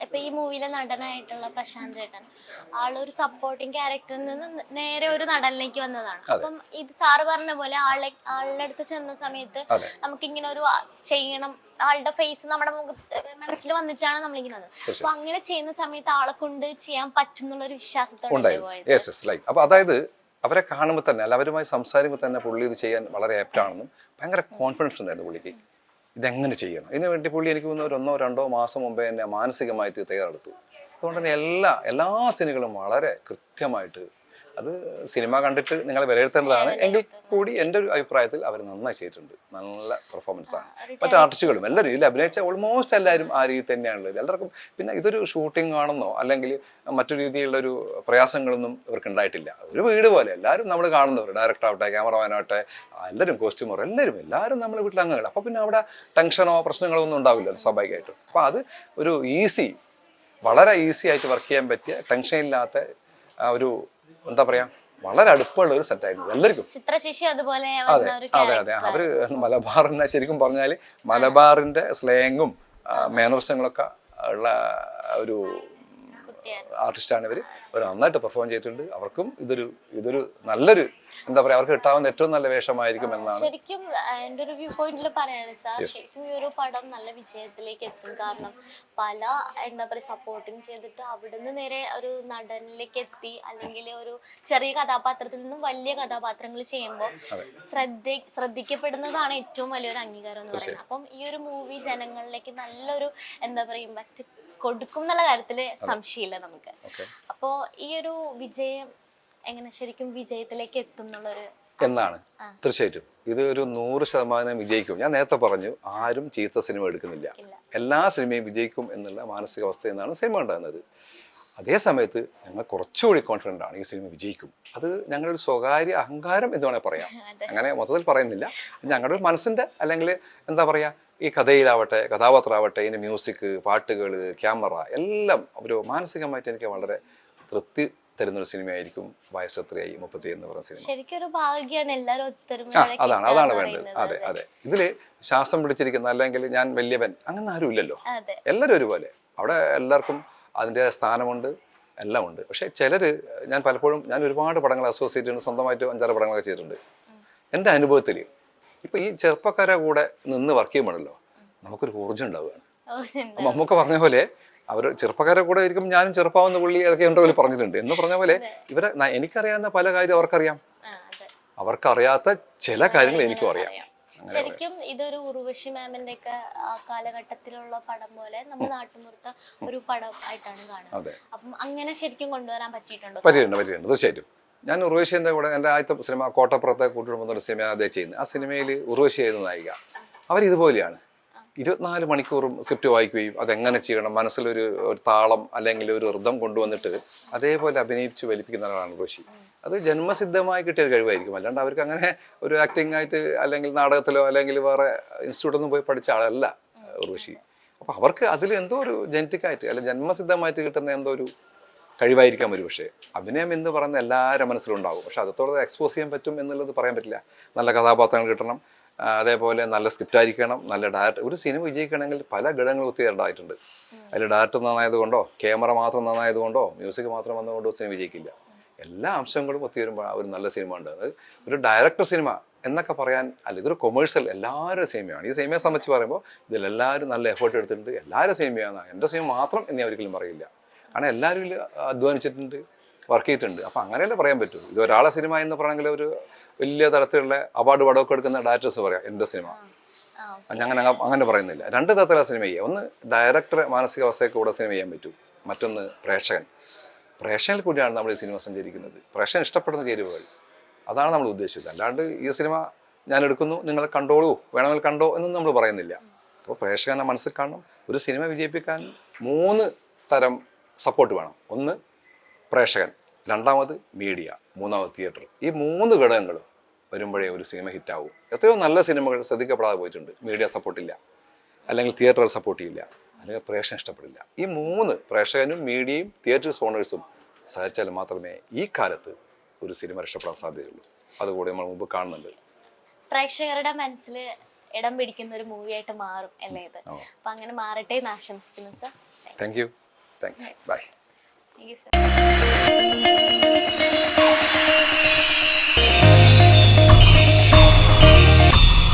ഇപ്പൊ ഈ മൂവിയിലെ നടനായിട്ടുള്ള പ്രശാന്ത് ചേട്ടൻ ആളൊരു സപ്പോർട്ടിങ് ക്യാരക്ടറിൽ നിന്ന് നേരെ ഒരു നടനിലേക്ക് വന്നതാണ്. അപ്പം ഇത് സാറ് പറഞ്ഞ പോലെ ആളുടെ അടുത്ത് ചെന്ന സമയത്ത് നമുക്കിങ്ങനെ ഒരു ചെയ്യണം, ആളുടെ ഫേസ് നമ്മുടെ മനസ്സിൽ വന്നിട്ടാണ് നമ്മളിങ്ങനെ വന്നത്. അപ്പൊ അങ്ങനെ ചെയ്യുന്ന സമയത്ത് ആളെ കൊണ്ട് ചെയ്യാൻ പറ്റും എന്നുള്ളൊരു വിശ്വാസത്തോടെ പോയത്. അപ്പൊ അതായത് അവരെ കാണുമ്പോൾ തന്നെ അല്ല അവരുമായി സംസാരിക്കുമ്പോൾ തന്നെ പുള്ളി ഇത് ചെയ്യാൻ വളരെ ആപ്റ്റാണെന്നും ഭയങ്കര കോൺഫിഡൻസ് ഉണ്ടായിരുന്നു പുള്ളിക്ക്. ഇതെങ്ങനെ ചെയ്യണം ഇതിനു വേണ്ടി പുള്ളി എനിക്ക് തോന്നുന്നു 1-2 മാസം മുമ്പേ എന്നെ മാനസികമായിട്ട് തയ്യാറെടുത്തു. അതുകൊണ്ട് തന്നെ എല്ലാ സീനുകളും വളരെ കൃത്യമായിട്ട്, അത് സിനിമ കണ്ടിട്ട് നിങ്ങൾ വിലയിരുത്തേണ്ടതാണ് എങ്കിൽ കൂടി എൻ്റെ ഒരു അഭിപ്രായത്തിൽ അവർ നന്നായി ചെയ്തിട്ടുണ്ട്. നല്ല പെർഫോമൻസ് ആണ്. മറ്റു ആർട്ടിസ്റ്റുകളും എല്ലാവരും ഇതിൽ അഭിനയിച്ച ഓൾമോസ്റ്റ് എല്ലാവരും ആ രീതി തന്നെയാണുള്ളത്. എല്ലാവർക്കും പിന്നെ ഇതൊരു ഷൂട്ടിംഗ് ആണെന്നോ അല്ലെങ്കിൽ മറ്റു രീതിയിലുള്ളൊരു പ്രയാസങ്ങളൊന്നും ഇവർക്ക് ഉണ്ടായിട്ടില്ല. ഒരു വീട് പോലെ എല്ലാവരും നമ്മൾ കാണുന്നവർ, ഡയറക്ടർ ആവട്ടെ, ക്യാമറമാൻ ആവട്ടെ, എല്ലാവരും കോസ്റ്റ്യൂമർ, എല്ലാവരും നമ്മുടെ വീട്ടിൽ അംഗങ്ങൾ. അപ്പോൾ പിന്നെ അവിടെ ടെൻഷനോ പ്രശ്നങ്ങളോ ഒന്നും ഉണ്ടാവില്ല സ്വാഭാവികമായിട്ടും. അപ്പോൾ അത് ഒരു വളരെ ഈസി ആയിട്ട് വർക്ക് ചെയ്യാൻ പറ്റിയ, ടെൻഷൻ ഇല്ലാത്ത ഒരു എന്താ പറയാ വളരെ അടുപ്പമുള്ള ഒരു സെറ്റായിരുന്നു എല്ലാവർക്കും. അതെ അവര് മലബാറിനെ ശരിക്കും പറഞ്ഞാല് മലബാറിന്റെ സ്ലേങ്ങും മാനറിസങ്ങളൊക്കെ ഉള്ള ഒരു ആർട്ടിസ്റ്റാണ് ഇവർ. അവർ നന്നായിട്ട് പെർഫോം ചെയ്തിട്ടുണ്ട്. അവർക്കും ഇതൊരു നല്ലൊരു എന്താ പറയാ അവർക്ക് കിട്ടാവുന്ന ഏറ്റവും നല്ല വേഷമായിരിക്കും എന്നാണ് ശരിക്കും എൻ്റെ ഒരു വ്യൂ പോയിന്റിൽ പറയാണ് സാർ. ശരിക്കും ഈ ഒരു പടം നല്ല വിജയത്തിലേക്ക് എത്തും. കാരണം പല എന്താ പറയുക സപ്പോർട്ടിങ് ചെയ്തിട്ട് അവിടുന്ന് നേരെ ഒരു നടനിലേക്ക് എത്തി, അല്ലെങ്കിൽ ഒരു ചെറിയ കഥാപാത്രത്തിൽ നിന്നും വലിയ കഥാപാത്രങ്ങൾ ചെയ്യുമ്പോൾ ശ്രദ്ധിക്കപ്പെടുന്നതാണ് ഏറ്റവും വലിയൊരു അംഗീകാരം എന്ന് പറയുന്നത്. അപ്പം ഈ ഒരു മൂവി ജനങ്ങളിലേക്ക് നല്ലൊരു എന്താ പറയുക മറ്റ് കൊടുക്കും എന്നുള്ള കാര്യത്തില് സംശയമില്ല നമുക്ക്. അപ്പോ ഈ ഒരു വിജയം എങ്ങനെ ശരിക്കും വിജയത്തിലേക്ക് എത്തും എന്നുള്ളൊരു എന്നാണ്. തീർച്ചയായിട്ടും ഇത് ഒരു 100% വിജയിക്കും. ഞാൻ നേരത്തെ പറഞ്ഞു ആരും ചീത്ത സിനിമ എടുക്കുന്നില്ല, എല്ലാ സിനിമയും വിജയിക്കും എന്നുള്ള മാനസികാവസ്ഥ എന്നാണ് സിനിമ ഉണ്ടാകുന്നത്. അതേ സമയത്ത് ഞങ്ങൾ കുറച്ചുകൂടി കോൺഫിഡൻ്റ് ആണ് ഈ സിനിമ വിജയിക്കും. അത് ഞങ്ങളുടെ ഒരു സ്വകാര്യ അഹങ്കാരം എന്ന് വേണമെങ്കിൽ പറയാം. അങ്ങനെ മൊത്തത്തിൽ പറയുന്നില്ല. ഞങ്ങളുടെ ഒരു മനസ്സിൻ്റെ അല്ലെങ്കിൽ എന്താ പറയുക ഈ കഥയിലാവട്ടെ, കഥാപാത്രമാവട്ടെ, ഇതിൻ്റെ മ്യൂസിക്, പാട്ടുകൾ, ക്യാമറ എല്ലാം ഒരു മാനസികമായിട്ട് എനിക്ക് വളരെ തൃപ്തി തരുന്നൊരു സിനിമയായിരിക്കും വയസ്സെത്രയായി 30 എന്ന് പറയുന്ന സിനിമ. അതാണ് വേണ്ടത്. അതെ ഇതില് ശ്വാസം പിടിച്ചിരിക്കുന്ന അല്ലെങ്കിൽ ഞാൻ വലിയവൻ അങ്ങനെ ആരും ഇല്ലല്ലോ. എല്ലാവരും ഒരുപോലെ അവിടെ എല്ലാവർക്കും അതിൻ്റെ സ്ഥാനമുണ്ട്, എല്ലാം ഉണ്ട്. പക്ഷെ ചിലര് ഞാൻ ഒരുപാട് പടങ്ങൾ അസോസിയേറ്റ് ചെയ്യുന്നു, സ്വന്തമായിട്ട് 5-6 പടങ്ങളൊക്കെ ചെയ്തിട്ടുണ്ട്. എൻ്റെ അനുഭവത്തിൽ ഇപ്പൊ ഈ ചെറുപ്പക്കാരെ കൂടെ നിന്ന് വർക്ക് ചെയ്യുമ്പോഴല്ലോ നമുക്കൊരു ഊർജ്ജം ഉണ്ടാവുകയാണ്. മമ്മൂക്ക പറഞ്ഞ പോലെ അവർ ചെറുപ്പക്കാരെ കൂടെ ഇരിക്കും ഞാനും ചെറുപ്പാവുന്ന പുള്ളി അതൊക്കെ ഉണ്ടോ പറഞ്ഞിട്ടുണ്ട് എന്ന് പറഞ്ഞ പോലെ ഇവരെ എനിക്കറിയാവുന്ന പല കാര്യം അവർക്കറിയാം, അവർക്കറിയാത്ത ചില കാര്യങ്ങൾ എനിക്കും അറിയാം. ശരിക്കും ഇതൊരു ഉർവശി മാമിന്റെ ഒക്കെ കാലഘട്ടത്തിലുള്ള പടം പോലെ നമ്മുടെ നാട്ടുമ്പുറത്ത ഒരു പടം ആയിട്ടാണ് കാണുന്നത്. അപ്പം അങ്ങനെ ശരിക്കും കൊണ്ടുവരാൻ പറ്റിയിട്ടുണ്ടോ? പറ്റിയിട്ടുണ്ട് തീർച്ചയായിട്ടും. ഞാൻ ഉർവശിന്റെ കൂടെ എൻ്റെ ആദ്യത്തെ സിനിമ കോട്ടപ്പുറത്തെ കൂട്ടുകുടുംബം സിനിമ അദ്ദേഹം ചെയ്യുന്നത്. ആ സിനിമയിൽ ഉർവശി ആയിരുന്നു നായിക. അവരിതുപോലെയാണ് 24 മണിക്കൂറും സ്ക്രിപ്റ്റ് വായിക്കുകയും അതെങ്ങനെ ചെയ്യണം മനസ്സിലൊരു താളം അല്ലെങ്കിൽ ഒരു ഋതം കൊണ്ടുവന്നിട്ട് അതേപോലെ അഭിനയിച്ചു വലിപ്പിക്കുന്ന ആളാണ് ഉർവശി. അത് ജന്മസിദ്ധമായി കിട്ടിയ ഒരു കഴിവായിരിക്കും. അല്ലാണ്ട് അവർക്ക് അങ്ങനെ ഒരു ആക്ടിങ് ആയിട്ട് അല്ലെങ്കിൽ നാടകത്തിലോ അല്ലെങ്കിൽ വേറെ ഇൻസ്റ്റിറ്റ്യൂട്ടൊന്നും പോയി പഠിച്ച ആളല്ല ഉർവശി. അപ്പൊ അവർക്ക് അതിൽ എന്തോ ഒരു ജനറ്റിക്കായിട്ട് അല്ലെങ്കിൽ ജന്മസിദ്ധമായിട്ട് കിട്ടുന്ന എന്തോ ഒരു കഴിവായിരിക്കാം ഒരു. പക്ഷേ അഭിനയം എന്ന് പറയുന്ന എല്ലാവരുടെ മനസ്സിലുണ്ടാകും. പക്ഷെ അതോടെ എക്സ്പോസ് ചെയ്യാൻ പറ്റും എന്നുള്ളത് പറയാൻ പറ്റില്ല. നല്ല കഥാപാത്രങ്ങൾ കിട്ടണം, അതേപോലെ നല്ല സ്ക്രിപ്റ്റ് ആയിരിക്കണം, നല്ല ഡയറക്ടർ. ഒരു സിനിമ വിജയിക്കണമെങ്കിൽ പല ഘടകങ്ങൾ ഒത്തുചേരേണ്ടതായിട്ടുണ്ട്. അതിൽ ഡയറക്ടർ നന്നായതുകൊണ്ടോ ക്യാമറ മാത്രം നന്നായതുകൊണ്ടോ മ്യൂസിക് മാത്രം വന്നുകൊണ്ടോ സിനിമ വിജയിക്കില്ല. എല്ലാ അംശങ്ങളും ഒത്തുചേരുമ്പോൾ ഒരു നല്ല സിനിമ ഉണ്ട്. അത് ഒരു ഡയറക്ടർ സിനിമ എന്നൊക്കെ പറയാൻ അല്ല, ഇതൊരു കൊമേഴ്സ്യൽ എല്ലാവരുടെ സിനിമയാണ്. ഈ സിനിമയെ സംബന്ധിച്ച് പറയുമ്പോൾ ഇതിലെല്ലാവരും നല്ല എഫേർട്ട് എടുത്തിട്ടുണ്ട്. എല്ലാവരും സിനിമയാണ്, എൻ്റെ സിനിമ മാത്രം എന്ന് ഞാൻ ഒരിക്കലും പറയില്ല. കാരണം എല്ലാവരും ഇതിൽ അധ്വാനിച്ചിട്ടുണ്ട്, വർക്ക് ചെയ്തിട്ടുണ്ട്. അപ്പം അങ്ങനെയല്ലേ പറയാൻ പറ്റൂ. ഇത് ഒരാളെ സിനിമ എന്ന് പറയണമെങ്കിൽ ഒരു വലിയ തരത്തിലുള്ള അവാർഡ് പടമൊക്കെ എടുക്കുന്ന ഡയറക്ടേഴ്സ് പറയാം എൻ്റെ സിനിമ. ഞാൻ അങ്ങനെ പറയുന്നില്ല. 2 തരത്തിലുള്ള സിനിമ ചെയ്യുക. ഒന്ന് ഡയറക്ടറെ മാനസികാവസ്ഥയ്ക്ക് കൂടെ സിനിമ ചെയ്യാൻ പറ്റും, മറ്റൊന്ന് പ്രേക്ഷകനിൽ കൂടിയാണ് നമ്മൾ ഈ സിനിമ സഞ്ചരിക്കുന്നത്. പ്രേക്ഷകൻ ഇഷ്ടപ്പെടുന്ന ചേരുവകൾ, അതാണ് നമ്മൾ ഉദ്ദേശിച്ചത്. അല്ലാണ്ട് ഈ സിനിമ ഞാൻ എടുക്കുന്നു നിങ്ങൾ കണ്ടോളൂ വേണമെങ്കിൽ കണ്ടോ എന്നൊന്നും നമ്മൾ പറയുന്നില്ല. അപ്പോൾ പ്രേക്ഷകനെ മനസ്സിൽ കാണണം. ഒരു സിനിമ വിജയിപ്പിക്കാൻ 3 തരം സപ്പോർട്ട് വേണം. ഒന്ന് പ്രേക്ഷകൻ, രണ്ടാമത് മീഡിയ, മൂന്നാമത് തിയേറ്റർ. ഈ 3 ഘടകങ്ങളും വരുമ്പോഴേ ഒരു സിനിമ ഹിറ്റാവും. എത്രയോ നല്ല സിനിമകൾ ശ്രദ്ധിക്കപ്പെടാതെ പോയിട്ടുണ്ട്. മീഡിയ സപ്പോർട്ടില്ല, അല്ലെങ്കിൽ തിയേറ്റർ സപ്പോർട്ട് ചെയ്യില്ല, അല്ലെങ്കിൽ പ്രേക്ഷകൻ ഇഷ്ടപ്പെടില്ല. ഈ 3 പ്രേക്ഷകനും മീഡിയയും തിയേറ്റർ ഓണേഴ്സും സഹകരിച്ചാൽ മാത്രമേ ഈ കാലത്ത് ഒരു സിനിമ രക്ഷപ്പെടാൻ സാധ്യതയുള്ളൂ. അതുകൂടി നമ്മൾ മുമ്പ് കാണുന്നുണ്ട്. പ്രേക്ഷകരുടെ മനസ്സിൽ ഇടം പിടിക്കുന്ന ഒരു മൂവിയായിട്ട് മാറും അല്ലേ ഇത്? അപ്പൊ അങ്ങനെ മാറട്ടെ എന്ന് ആശംസിക്കുന്നു sir. Thank you. Thank you bye. Thank you sir.